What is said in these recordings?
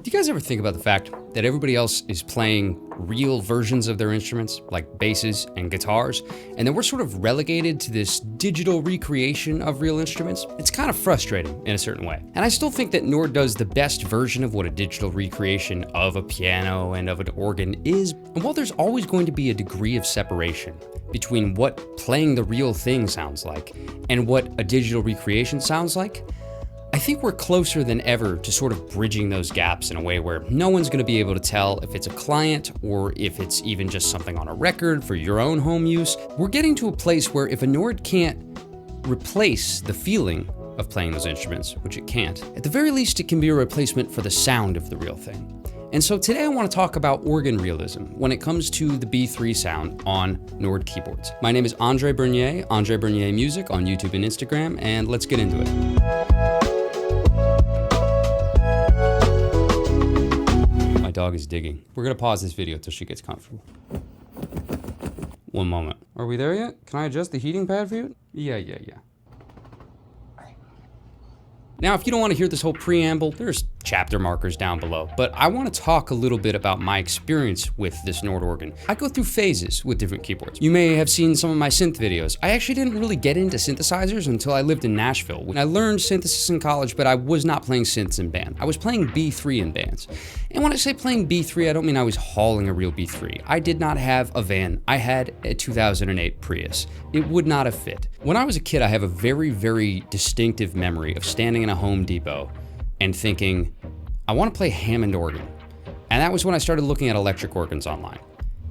Do you guys ever think about the fact that everybody else is playing real versions of their instruments, like basses and guitars, and then we're sort of relegated to this digital recreation of real instruments? It's kind of frustrating in a certain way. And I still think that Nord does the best version of what a digital recreation of a piano and of an organ is. And while there's always going to be a degree of separation between what playing the real thing sounds like and what a digital recreation sounds like, I think we're closer than ever to sort of bridging those gaps in a way where no one's going to be able to tell if it's a client or if it's even just something on a record for your own home use. We're getting to a place where if a Nord can't replace the feeling of playing those instruments, which it can't, at the very least it can be a replacement for the sound of the real thing. And so today I want to talk about organ realism when it comes to the B3 sound on Nord keyboards. My name is Andre Bernier Music on YouTube and Instagram, and let's get into it. My dog is digging. We're gonna pause this video till she gets comfortable. One moment. Are we there yet? Can I adjust the heating pad for you? Yeah. Now, if you don't want to hear this whole preamble, there's chapter markers down below, but I want to talk a little bit about my experience with this Nord organ. I go through phases with different keyboards. You may have seen some of my synth videos. I actually didn't really get into synthesizers until I lived in Nashville. When I learned synthesis in college, but I was not playing synths in band. I was playing B3 in bands. And when I say playing B3, I don't mean I was hauling a real B3. I did not have a van. I had a 2008 Prius. It would not have fit. When I was a kid, I have a very, very distinctive memory of standing in a Home Depot and thinking, I want to play Hammond organ. And that was when I started looking at electric organs online.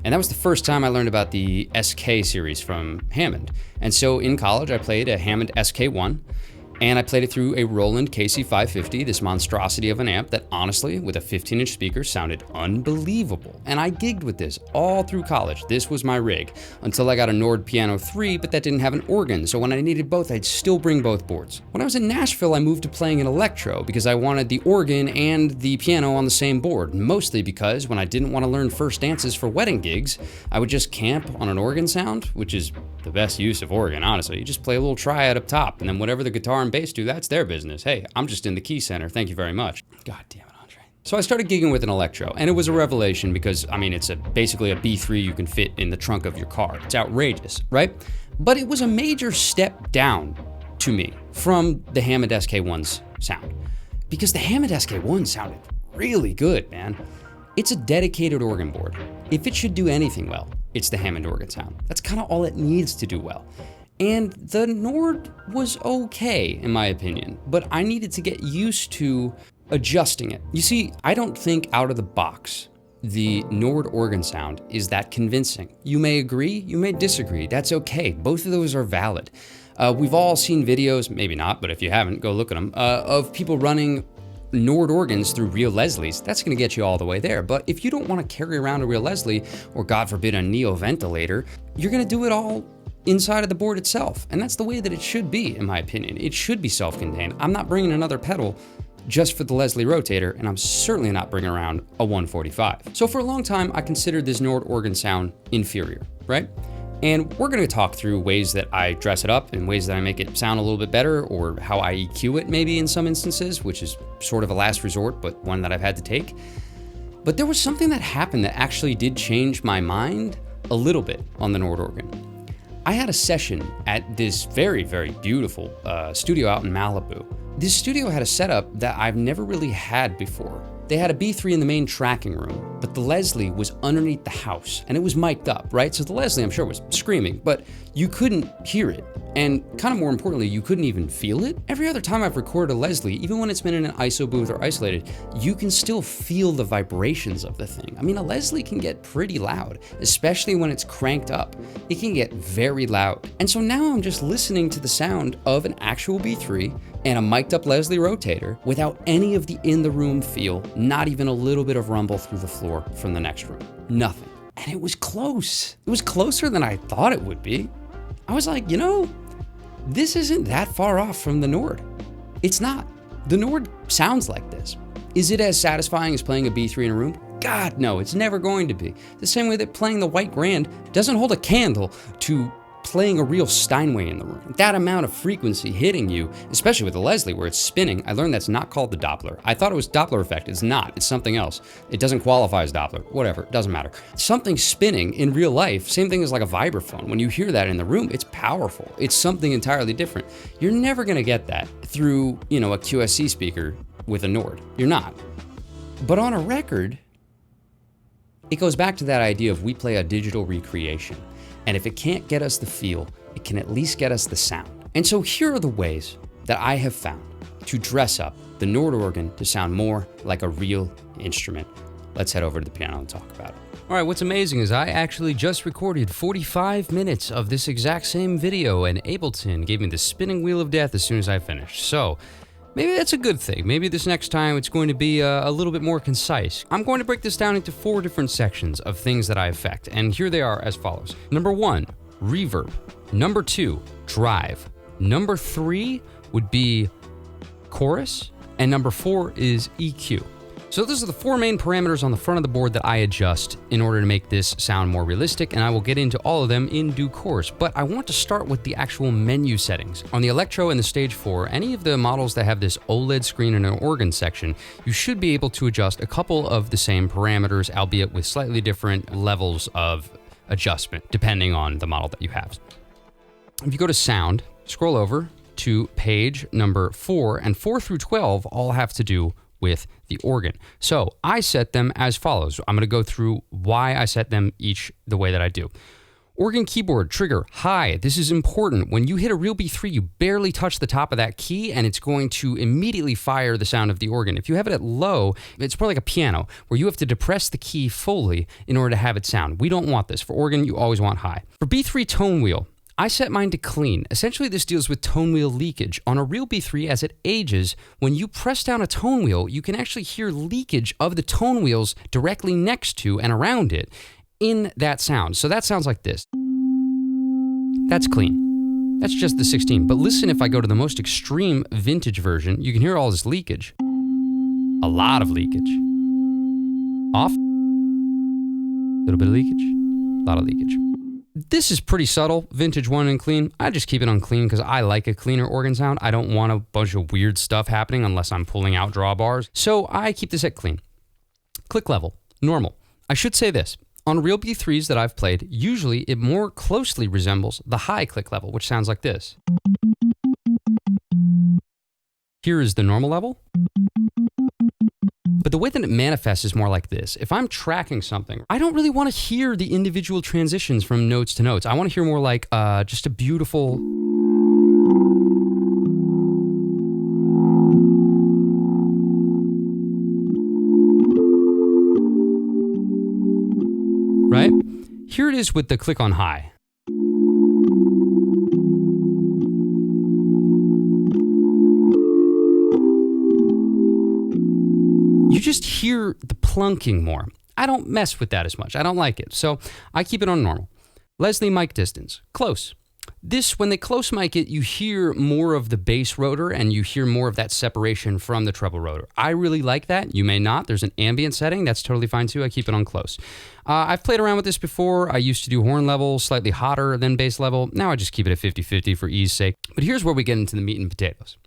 And that was the first time I learned about the SK series from Hammond. And so in college, I played a Hammond SK1, and I played it through a Roland KC550, this monstrosity of an amp that honestly, with a 15-inch speaker, sounded unbelievable. And I gigged with this all through college. This was my rig, until I got a Nord Piano 3, but that didn't have an organ, so when I needed both, I'd still bring both boards. When I was in Nashville, I moved to playing an Electro because I wanted the organ and the piano on the same board, mostly because when I didn't want to learn first dances for wedding gigs, I would just camp on an organ sound, which is the best use of organ, honestly. You just play a little triad up top, and then whatever the guitar and bass do, that's their business. Hey, I'm just in the key center. Thank you very much. God damn it, Andre. So I started gigging with an Electro, and it was a revelation because, I mean, it's basically a B3 you can fit in the trunk of your car. It's outrageous, right? But it was a major step down to me from the Hammond SK1's sound, because the Hammond SK1 sounded really good, man. It's a dedicated organ board. If it should do anything well, it's the Hammond organ sound. That's kind of all it needs to do well. And the Nord was okay, in my opinion, but I needed to get used to adjusting it. You see, I don't think out of the box the Nord organ sound is that convincing. You may agree, you may disagree. That's okay. Both of those are valid. We've all seen videos, maybe not, but if you haven't, go look at them, of people running Nord organs through real Leslies. That's gonna get you all the way there. But if you don't wanna carry around a real Leslie, or God forbid a Neo ventilator, you're gonna do it all inside of the board itself. And that's the way that it should be, in my opinion. It should be self-contained. I'm not bringing another pedal just for the Leslie rotator, and I'm certainly not bringing around a 145. So for a long time, I considered this Nord organ sound inferior, right? And we're gonna talk through ways that I dress it up and ways that I make it sound a little bit better, or how I EQ it maybe in some instances, which is sort of a last resort, but one that I've had to take. But there was something that happened that actually did change my mind a little bit on the Nord organ. I had a session at this very, very beautiful studio out in Malibu. This studio had a setup that I've never really had before. They had a B3 in the main tracking room, but the Leslie was underneath the house, and it was mic'd up, right? So the Leslie, I'm sure, was screaming, but you couldn't hear it. And kind of more importantly, you couldn't even feel it. Every other time I've recorded a Leslie, even when it's been in an ISO booth or isolated, you can still feel the vibrations of the thing. I mean, a Leslie can get pretty loud, especially when it's cranked up. It can get very loud. And so now I'm just listening to the sound of an actual B3 and a mic'd up Leslie rotator without any of the in the room feel, not even a little bit of rumble through the floor from the next room. Nothing. And it was close. It was closer than I thought it would be. I was like, you know, this isn't that far off from the Nord. It's not. The Nord sounds like this. Is it as satisfying as playing a B3 in a room? God, no, it's never going to be. The same way that playing the White Grand doesn't hold a candle to playing a real Steinway in the room. That amount of frequency hitting you, especially with the Leslie where it's spinning, I learned that's not called the Doppler. I thought it was Doppler effect. It's not. It's something else. It doesn't qualify as Doppler. Whatever. It doesn't matter. Something spinning in real life, same thing as like a vibraphone. When you hear that in the room, it's powerful. It's something entirely different. You're never going to get that through, a QSC speaker with a Nord. You're not. But on a record, it goes back to that idea of we play a digital recreation. And if it can't get us the feel, it can at least get us the sound. And so here are the ways that I have found to dress up the Nord organ to sound more like a real instrument. Let's head over to the piano and talk about it. All right, what's amazing is I actually just recorded 45 minutes of this exact same video, and Ableton gave me the spinning wheel of death as soon as I finished. So maybe that's a good thing. Maybe this next time it's going to be a little bit more concise. I'm going to break this down into 4 different sections of things that I affect, and here they are as follows. Number 1, reverb. Number 2, drive. Number 3 would be chorus, and number 4 is EQ. So those are the 4 main parameters on the front of the board that I adjust in order to make this sound more realistic, and I will get into all of them in due course. But I want to start with the actual menu settings. On the Electro and the Stage 4, any of the models that have this OLED screen and an organ section, you should be able to adjust a couple of the same parameters, albeit with slightly different levels of adjustment, depending on the model that you have. If you go to Sound, scroll over to page number 4, and 4 through 12 all have to do with the organ. So I set them as follows. I'm going to go through why I set them each the way that I do. Organ keyboard trigger high. This is important. When you hit a real B3, you barely touch the top of that key and it's going to immediately fire the sound of the organ. If you have it at low, it's more like a piano where you have to depress the key fully in order to have it sound. We don't want this. For organ, you always want high. For B3 tone wheel, I set mine to clean. Essentially, this deals with tone wheel leakage. On a real B3, as it ages, when you press down a tone wheel, you can actually hear leakage of the tone wheels directly next to and around it in that sound. So that sounds like this. That's clean. That's just the 16. But listen, if I go to the most extreme vintage version, you can hear all this leakage. A lot of leakage. Off. A little bit of leakage. A lot of leakage. This is pretty subtle, vintage 1 and clean. I just keep it on clean because I like a cleaner organ sound. I don't want a bunch of weird stuff happening unless I'm pulling out drawbars. So I keep this at clean. Click level, normal. I should say this. On real B3s that I've played, usually it more closely resembles the high click level, which sounds like this. Here is the normal level. But the way that it manifests is more like this. If I'm tracking something, I don't really want to hear the individual transitions from notes to notes. I want to hear more like just a beautiful... Right? Here it is with the click on high. You just hear the plunking more. I don't mess with that as much. I don't like it. So I keep it on normal. Leslie mic distance, close. This, when they close mic it, you hear more of the bass rotor and you hear more of that separation from the treble rotor. I really like that. You may not. There's an ambient setting. That's totally fine too. I keep it on close. I've played around with this before. I used to do horn level slightly hotter than bass level. Now I just keep it at 50-50 for ease sake. But here's where we get into the meat and potatoes.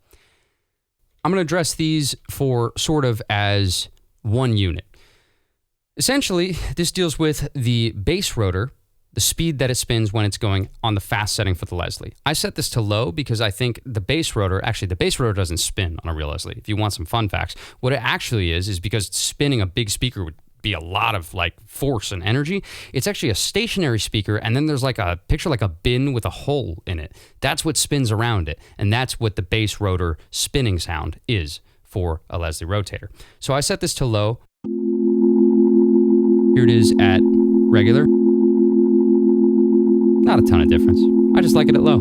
I'm going to address these for sort of as one unit. Essentially, this deals with the bass rotor, the speed that it spins when it's going on the fast setting for the Leslie. I set this to low because I think the bass rotor doesn't spin on a real Leslie. If you want some fun facts, what it actually is because spinning a big speaker would be a lot of like force and energy. It's actually a stationary speaker, and then there's like a picture like a bin with a hole in it. That's what spins around it, and that's what the bass rotor spinning sound is for a Leslie rotator. So I set this to low. Here it is at regular. Not a ton of difference. I just like it at low.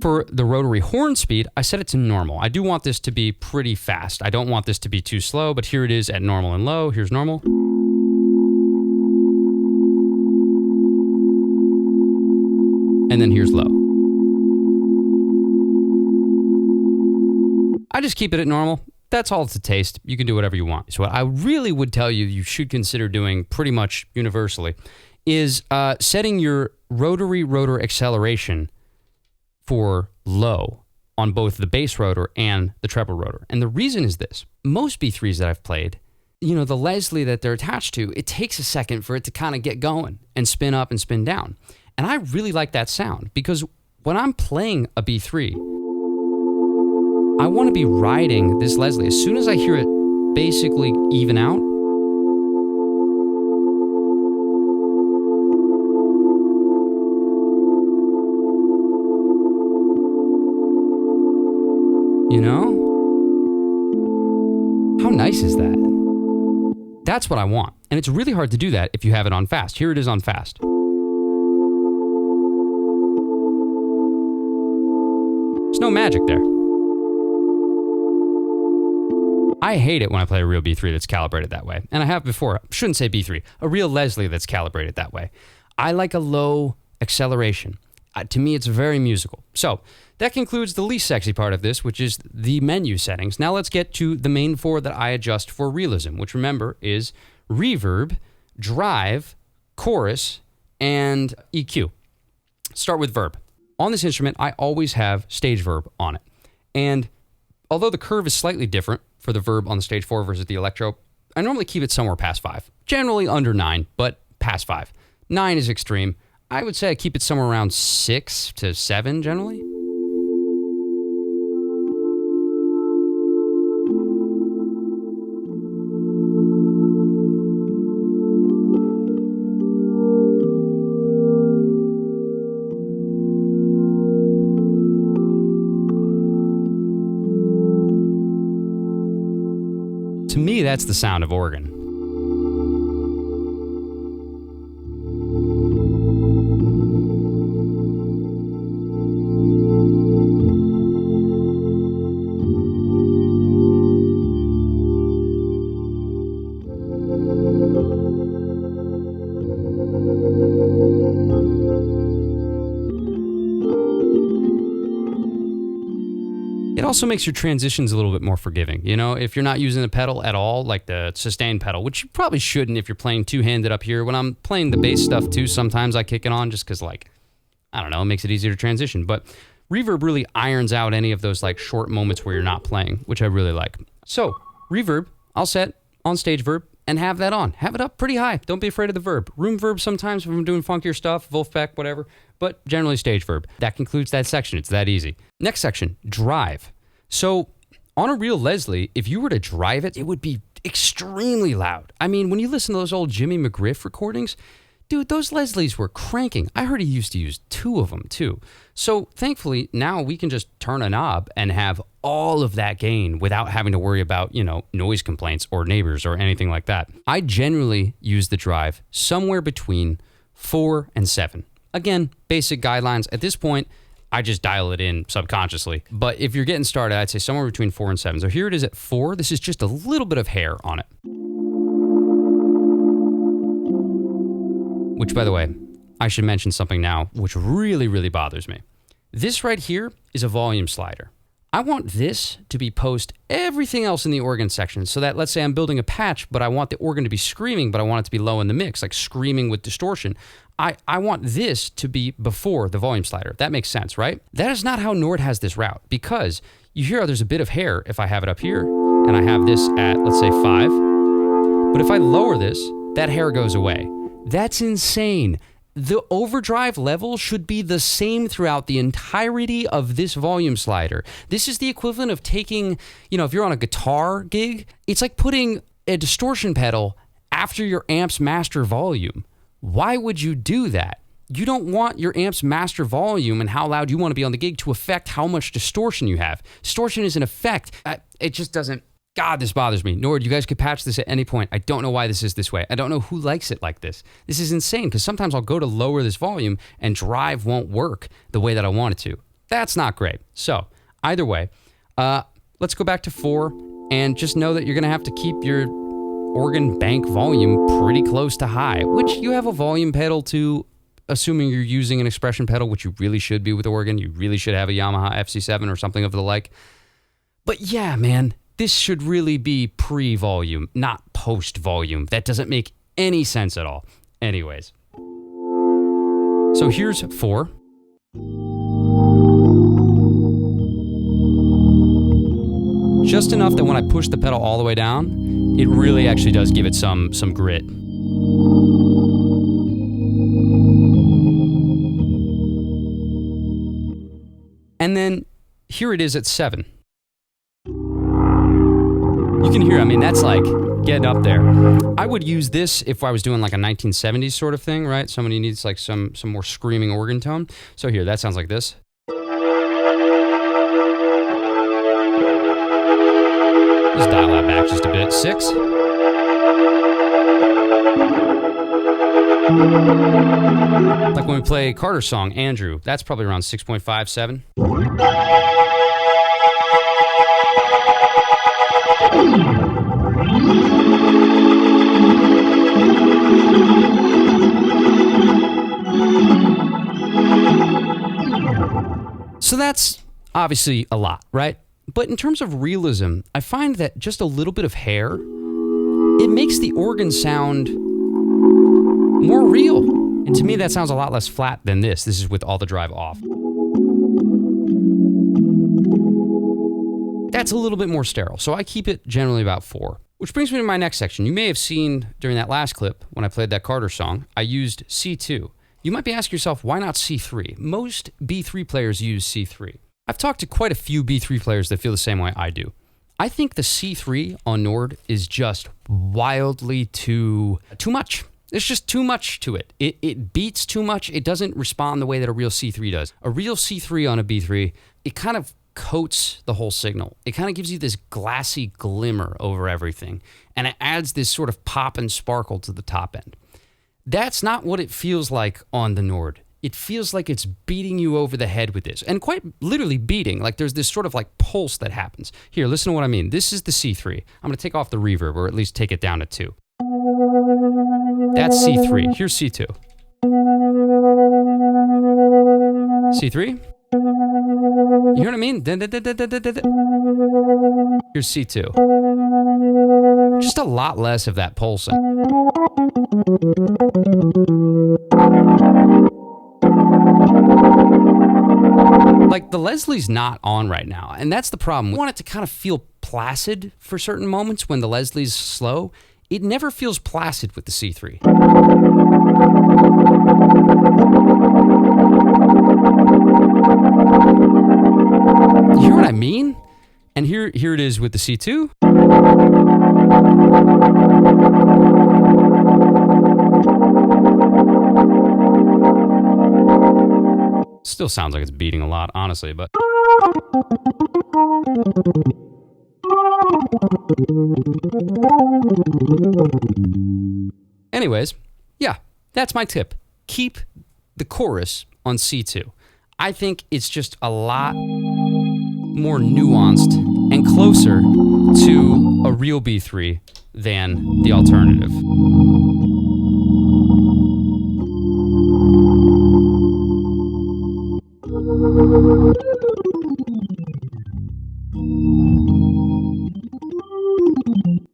For the rotary horn speed, I set it to normal. I do want this to be pretty fast. I don't want this to be too slow, but here it is at normal and low. Here's normal. And then here's low. I just keep it at normal. That's all to taste. You can do whatever you want. So what I really would tell you should consider doing pretty much universally is setting your rotary rotor acceleration for low on both the bass rotor and the treble rotor. And the reason is this. Most B3s that I've played, you know, the Leslie that they're attached to, it takes a second for it to kind of get going and spin up and spin down. And I really like that sound because when I'm playing a B3, I want to be riding this Leslie. As soon as I hear it basically even out, you know? How nice is that? That's what I want. And it's really hard to do that if you have it on fast. Here it is on fast. There's no magic there. I hate it when I play a real B3 that's calibrated that way. And I have before. I shouldn't say B3. A real Leslie that's calibrated that way. I like a low acceleration. To me, it's very musical. So that concludes the least sexy part of this, which is the menu settings. Now let's get to the main four that I adjust for realism, which remember is reverb, drive, chorus, and EQ. Start with verb. On this instrument, I always have stage verb on it. And although the curve is slightly different for the verb on the stage 4 versus the Electro, I normally keep it somewhere past 5. Generally under 9, but past 5. 9 is extreme. I would say I keep it somewhere around 6 to 7 generally. To me, that's the sound of organ. It also makes your transitions a little bit more forgiving. You know, if you're not using the pedal at all, like the sustain pedal, which you probably shouldn't if you're playing two-handed up here. When I'm playing the bass stuff too, sometimes I kick it on just because, like, I don't know, it makes it easier to transition. But reverb really irons out any of those like short moments where you're not playing, which I really like. So reverb, I'll set on stage verb and have that on. Have it up pretty high. Don't be afraid of the verb. Room verb sometimes if I'm doing funkier stuff, Wolfpack, whatever, but generally stage verb. That concludes that section. It's that easy. Next section, drive. So on a real Leslie, if you were to drive it, it would be extremely loud. I mean, when you listen to those old Jimmy McGriff recordings, dude, those Leslies were cranking. I heard he used to use 2 of them too. So thankfully, now we can just turn a knob and have all of that gain without having to worry about, you know, noise complaints or neighbors or anything like that. I generally use the drive somewhere between 4 and 7. Again, basic guidelines. At this point, I just dial it in subconsciously. But if you're getting started, I'd say somewhere between 4 and 7. So here it is at 4. This is just a little bit of hair on it. Which, by the way, I should mention something now, which really, really bothers me. This right here is a volume slider. I want this to be post everything else in the organ section so that, let's say I'm building a patch, but I want the organ to be screaming, but I want it to be low in the mix, like screaming with distortion. I want this to be before the volume slider. That makes sense, right? That is not how Nord has this route, because you hear how there's a bit of hair if I have it up here and I have this at, let's say 5. But if I lower this, that hair goes away. That's insane. The overdrive level should be the same throughout the entirety of this volume slider. This is the equivalent of taking, you know, if you're on a guitar gig, it's like putting a distortion pedal after your amp's master volume. Why would you do that? You don't want your amp's master volume and how loud you want to be on the gig to affect how much distortion you have. Distortion is an effect. It just doesn't. God, this bothers me. Nord, you guys could patch this at any point. I don't know why this is this way. I don't know who likes it like this. This is insane because sometimes I'll go to lower this volume and drive won't work the way that I want it to. That's not great. So either way, let's go back to 4 and just know that you're going to have to keep your organ bank volume pretty close to high, which you have a volume pedal to, assuming you're using an expression pedal, which you really should be with organ. You really should have a Yamaha FC7 or something of the like. But yeah, man. This should really be pre-volume, not post-volume. That doesn't make any sense at all. Anyways, So here's 4. Just enough that when I push the pedal all the way down, it really actually does give it some grit. And then here it is at 7. You can hear, I mean, that's like getting up there. I would use this if I was doing like a 1970s sort of thing, right? Somebody needs like some more screaming organ tone. So here, that sounds like this. Just dial that back just a bit. 6. Like when we play Carter's song, Andrew, that's probably around 6.5, 7. So that's obviously a lot, right? But in terms of realism, I find that just a little bit of hair, it makes the organ sound more real. And to me, that sounds a lot less flat than this. This is with all the drive off. That's a little bit more sterile, so I keep it generally about 4. Which brings me to my next section. You may have seen during that last clip, when I played that Carter song, I used C2. You might be asking yourself, why not C3? Most B3 players use C3. I've talked to quite a few B3 players that feel the same way I do. I think the C3 on Nord is just wildly too much. There's just too much to it. It beats too much. It doesn't respond the way that a real C3 does. A real C3 on a B3, it kind of coats the whole signal. It kind of gives you this glassy glimmer over everything, and it adds this sort of pop and sparkle to the top end. That's not what it feels like on the Nord. It feels like it's beating you over the head with this, and quite literally beating. Like there's this sort of like pulse that happens. Here, listen to what I mean. This is the C3. I'm going to take off the reverb, or at least take it down to 2. That's C3. Here's C2. C3. You hear what I mean? Here's C2. Just a lot less of that pulsing. Like the Leslie's not on right now, and that's the problem. We want it to kind of feel placid for certain moments when the Leslie's slow. It never feels placid with the C3. You hear what I mean? And here it is with the C2. Still sounds like it's beating a lot, honestly, but... Anyways, yeah, that's my tip. Keep the chorus on C2. I think it's just a lot more nuanced and closer to a real B3 than the alternative.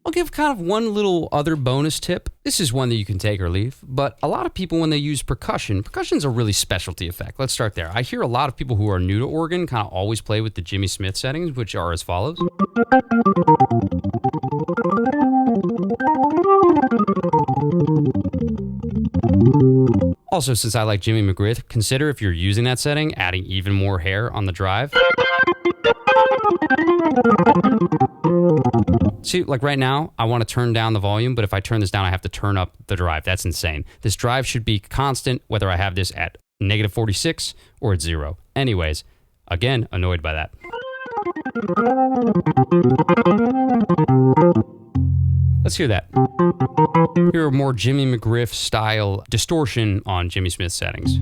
I'll give kind of one little other bonus tip. This is one that you can take or leave, but a lot of people, when they use percussion's a really specialty effect. Let's start there. I hear a lot of people who are new to organ kind of always play with the Jimmy Smith settings, which are as follows. Also, since I like Jimmy McGriff, consider if you're using that setting, adding even more hair on the drive. See, like right now, I want to turn down the volume, but if I turn this down, I have to turn up the drive. That's insane. This drive should be constant, whether I have this at -46 or at 0. Anyways, again, annoyed by that. Let's hear that. Hear a more Jimmy McGriff style distortion on Jimmy Smith settings.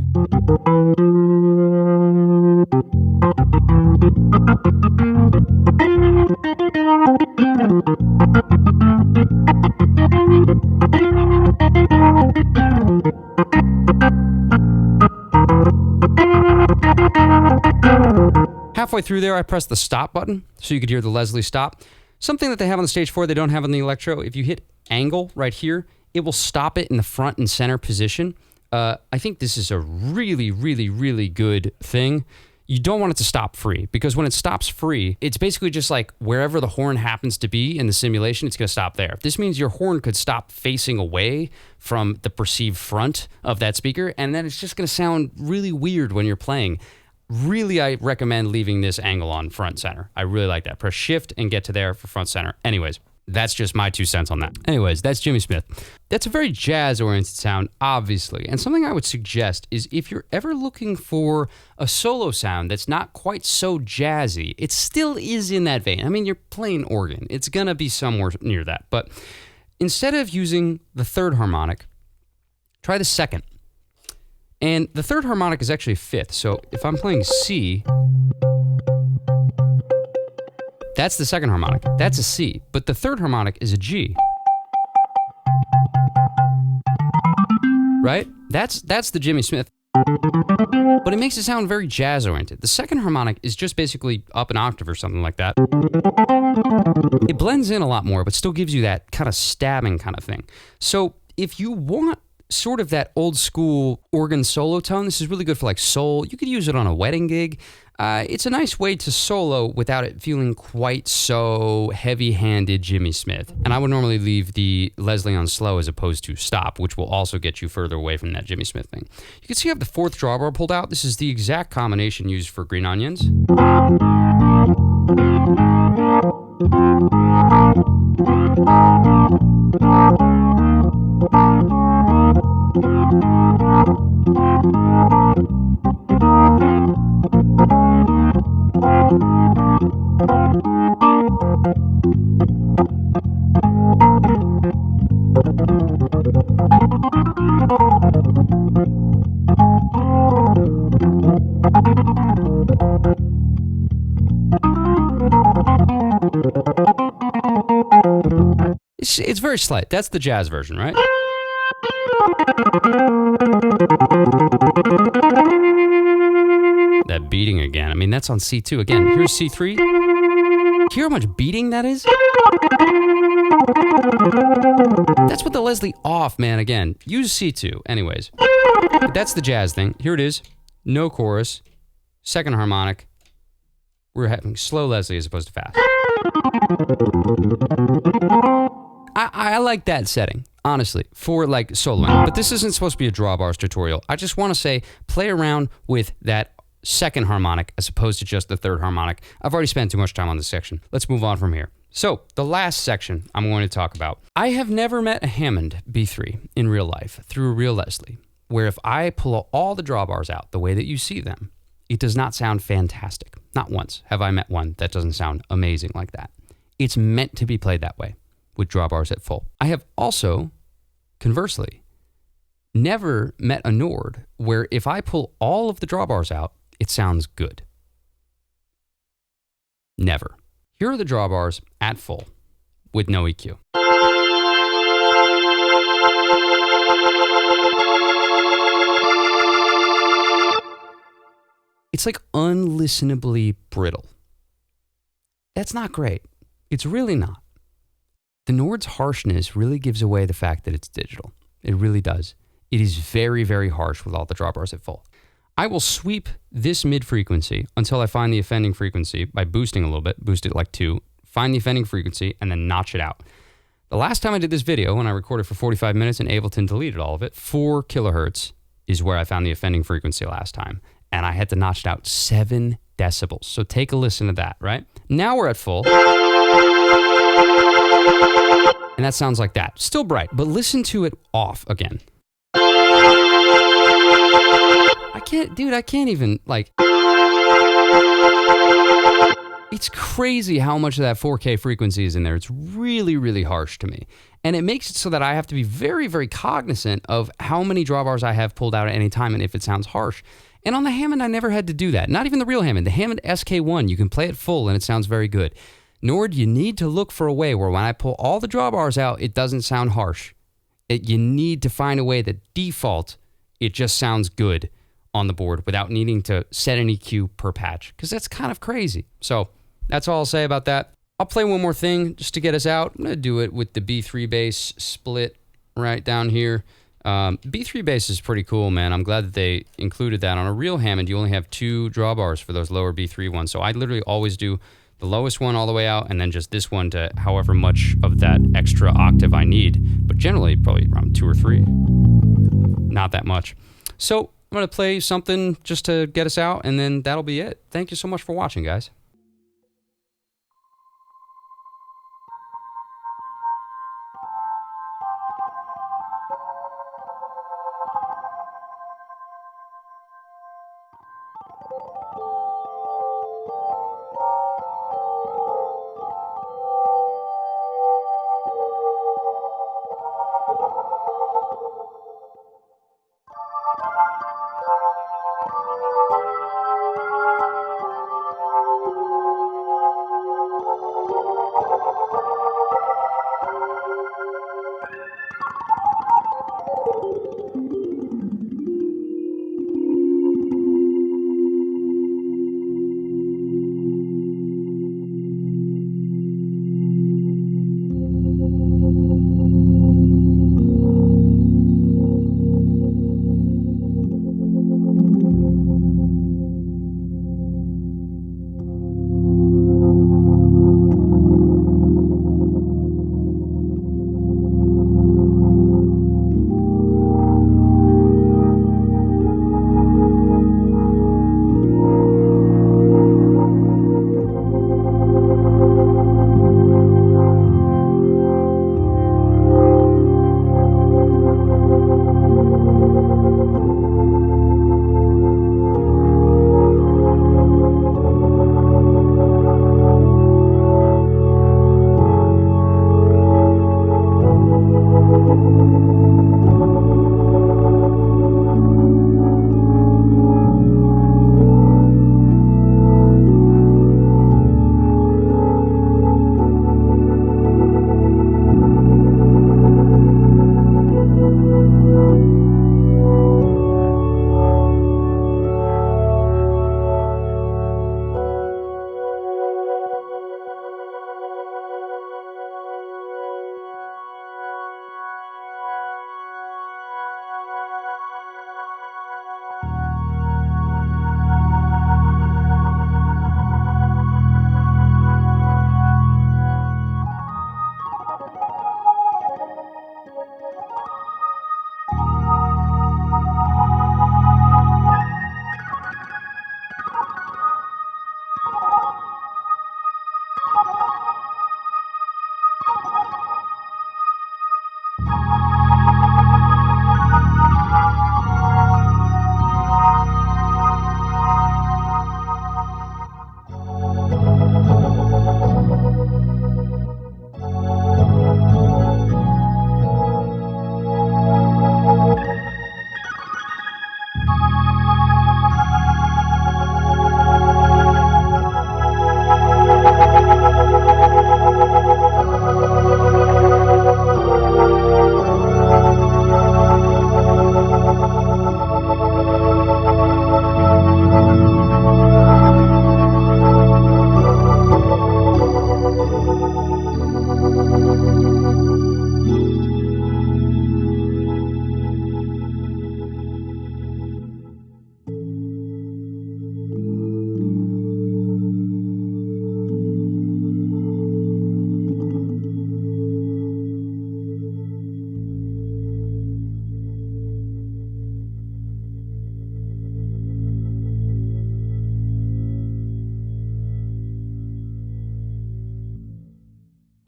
Halfway through there, I pressed the stop button so you could hear the Leslie stop. Something that they have on the Stage 4 they don't have on the Electro. If you hit angle right here, it will stop it in the front and center position. I think this is a really, really, really good thing. You don't want it to stop free, because when it stops free, it's basically just like wherever the horn happens to be in the simulation, it's going to stop there. This means your horn could stop facing away from the perceived front of that speaker, and then it's just going to sound really weird when you're playing. Really, I recommend leaving this angle on front center. I really like that. Press shift and get to there for front center. Anyways, that's just my 2 cents on that. Anyways, that's Jimmy Smith. That's a very jazz-oriented sound, obviously. And something I would suggest is if you're ever looking for a solo sound that's not quite so jazzy, it still is in that vein. I mean, you're playing organ. It's going to be somewhere near that. But instead of using the third harmonic, try the second. And the third harmonic is actually a fifth. So if I'm playing C, that's the second harmonic. That's a C. But the third harmonic is a G. Right? That's the Jimmy Smith. But it makes it sound very jazz-oriented. The second harmonic is just basically up an octave or something like that. It blends in a lot more, but still gives you that kind of stabbing kind of thing. So if you want sort of that old school organ solo tone, this is really good for like soul. You could use it on a wedding gig. It's a nice way to solo without it feeling quite so heavy-handed Jimmy Smith. And I would normally leave the Leslie on slow as opposed to stop, which will also get you further away from that Jimmy Smith thing. You can see I have the fourth drawbar pulled out. This is the exact combination used for Green Onions. It's very slight. That's the jazz version, right? That beating again. I mean, that's on C2. Again, here's C3. Hear how much beating that is? That's with the Leslie off, man. Again, use C2. Anyways, but that's the jazz thing. Here it is. No chorus. Second harmonic. We're having slow Leslie as opposed to fast. I like that setting, honestly, for like soloing. But this isn't supposed to be a drawbars tutorial. I just want to say, play around with that second harmonic as opposed to just the third harmonic. I've already spent too much time on this section. Let's move on from here. So, the last section I'm going to talk about. I have never met a Hammond B3 in real life through a real Leslie, where if I pull all the drawbars out the way that you see them, it does not sound fantastic. Not once have I met one that doesn't sound amazing like that. It's meant to be played that way, with drawbars at full. I have also, conversely, never met a Nord where if I pull all of the drawbars out, it sounds good. Never. Here are the drawbars at full with no EQ. It's like unlistenably brittle. That's not great. It's really not. The Nord's harshness really gives away the fact that it's digital. It really does. It is very, very harsh with all the drawbars at full. I will sweep this mid-frequency until I find the offending frequency by boosting a little bit, boost it like 2, find the offending frequency, and then notch it out. The last time I did this video, when I recorded for 45 minutes and Ableton deleted all of it, 4 kilohertz is where I found the offending frequency last time. And I had to notch it out 7 decibels. So take a listen to that, right? Now we're at full. And that sounds like that. Still bright, but listen to it off again. I can't even, like... It's crazy how much of that 4K frequency is in there. It's really, really harsh to me. And it makes it so that I have to be very, very cognizant of how many drawbars I have pulled out at any time and if it sounds harsh. And on the Hammond, I never had to do that. Not even the real Hammond. The Hammond SK1, you can play it full and it sounds very good. Nord, you need to look for a way where when I pull all the drawbars out, it doesn't sound harsh. You need to find a way that default, it just sounds good on the board without needing to set an EQ per patch, because that's kind of crazy. So that's all I'll say about that. I'll play one more thing just to get us out. I'm going to do it with the B3 bass split right down here. B3 bass is pretty cool, man. I'm glad that they included that. On a real Hammond, you only have 2 drawbars for those lower B3 ones. So I literally always do the lowest one all the way out and then just this one to however much of that extra octave I need. But generally, probably around 2 or 3. Not that much. So I'm going to play something just to get us out, and then that'll be it. Thank you so much for watching, guys.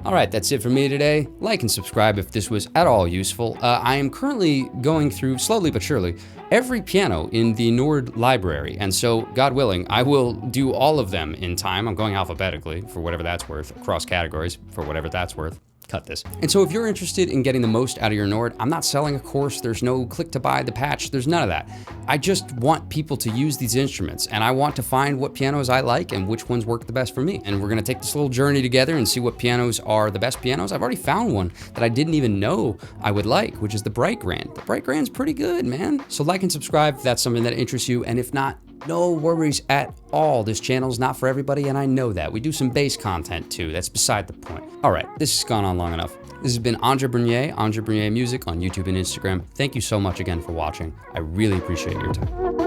All right, that's it for me today. Like and subscribe if this was at all useful. I am currently going through, slowly but surely, every piano in the Nord library, and so, God willing, I will do all of them in time. I'm going alphabetically, for whatever that's worth, across categories, for whatever that's worth. Cut this. And so if you're interested in getting the most out of your Nord, I'm not selling a course, there's no click to buy the patch, there's none of that. I just want people to use these instruments, and I want to find what pianos I like and which ones work the best for me. And we're gonna take this little journey together and see what pianos are the best pianos. I've already found one that I didn't even know I would like, which is the Bright Grand. The Bright Grand's pretty good, man. So like and subscribe if that's something that interests you, and if not, No worries at all. This channel's not for everybody, and I know that. We do some bass content too. That's beside the point. All right, this has gone on long enough. This has been Andre Bernier Music on YouTube and Instagram. Thank you so much again for watching. I really appreciate your time.